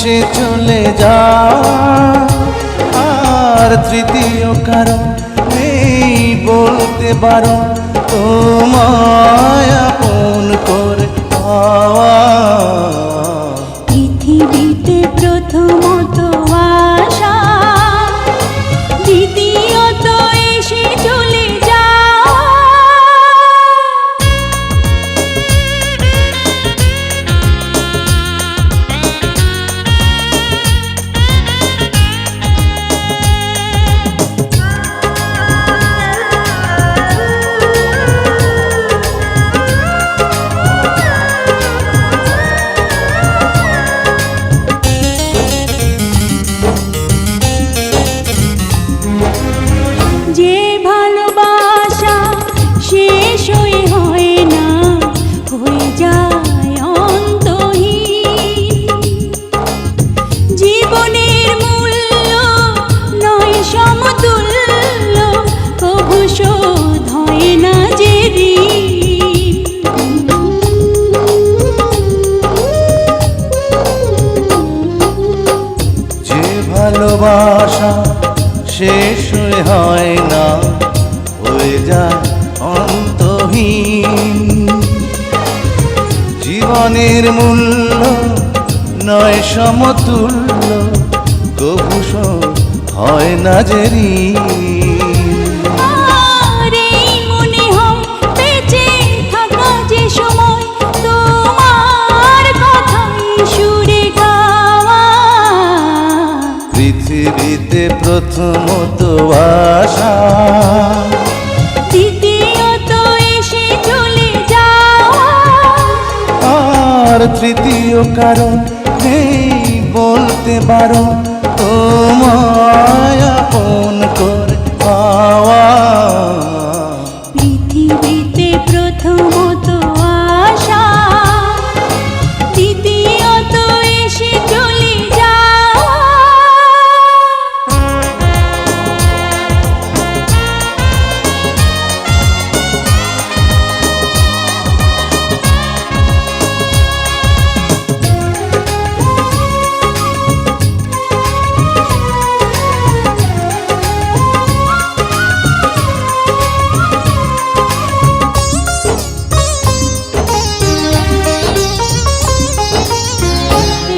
এসে চলে যাওয়া, আর তৃতীয় কারণ নেই বলতে পারো তোমায় আপন করে পাওয়া। পৃথিবীতে প্রথমত আশা, দ্বিতীয়ত এসে চলে যাওয়া। যে ভালোবাসা শেষ হয় না, হয়ে যায় অন্তহীন। জীবনের মূল্য নয় সমতুল্য, কভু শোধ হয় না যে ঋণ। যে ভালোবাসা শেষ হয় না, হয়ে যায় অন্তহীন। জীবনের মূল্য নয় সমতুল্য, কভু শোধ হয় না যে ঋণ। আর এই মনে হয় বেঁচে থাকা যে সময়, তোমার কথাই সুরে গাওয়া। পৃথিবীতে প্রথমত আশা, দ্বিতীয়ত এসে চলে যাওয়া। আর তৃতীয় কারণ নেই বলতে পারো তোমায় আপন করে পাওয়া। পৃথিবীতে প্রথমত আশা, দ্বিতীয়ত এসে চলে যাওয়া।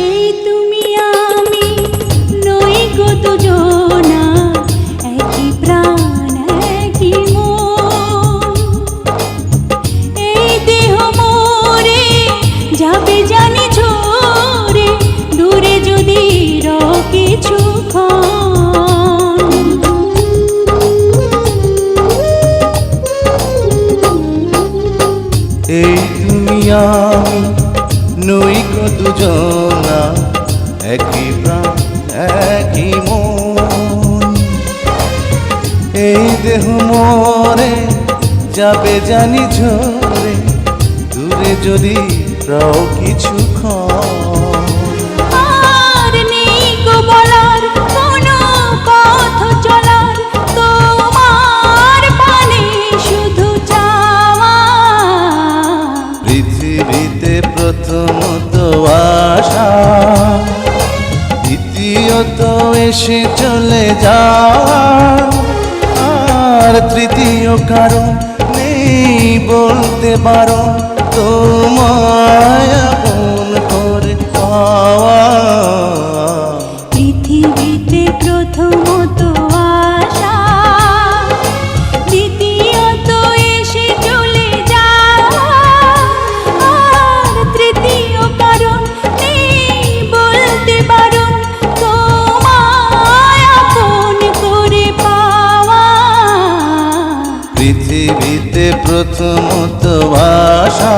এই তুমি আমি নই গো দুজনা, একই প্রাণ একই মন। এই দেহ মোরে যাবে জানি ঝরে, দূরে যদি কিছুক্ষণ। এই তুমি আমি নই গো দুজনা, একই প্রাণ একই মন। এই দেহ মোরে যাবে জানি ঝরে, দূরে যদি রাও কিছুক্ষণ। আর নেই গো বলার কোনো পথ চলার, তোমার পানে শুধু চাওয়া। পৃথিবীতে প্রথমত আশা, দ্বিতীয়ত এসে চলে যাওয়া, আর তৃতীয় কারণ নেই বলতে পারো তোমায় আপন করে পাওয়া। পৃথিবীতে প্রথমত আশা, দ্বিতীয়ত এসে চলে যাওয়া। আর তৃতীয় কারণ নেই বলতে বারণ, তোমায় আপন করে পাওয়া। পৃথিবীতে প্রথমত আশা,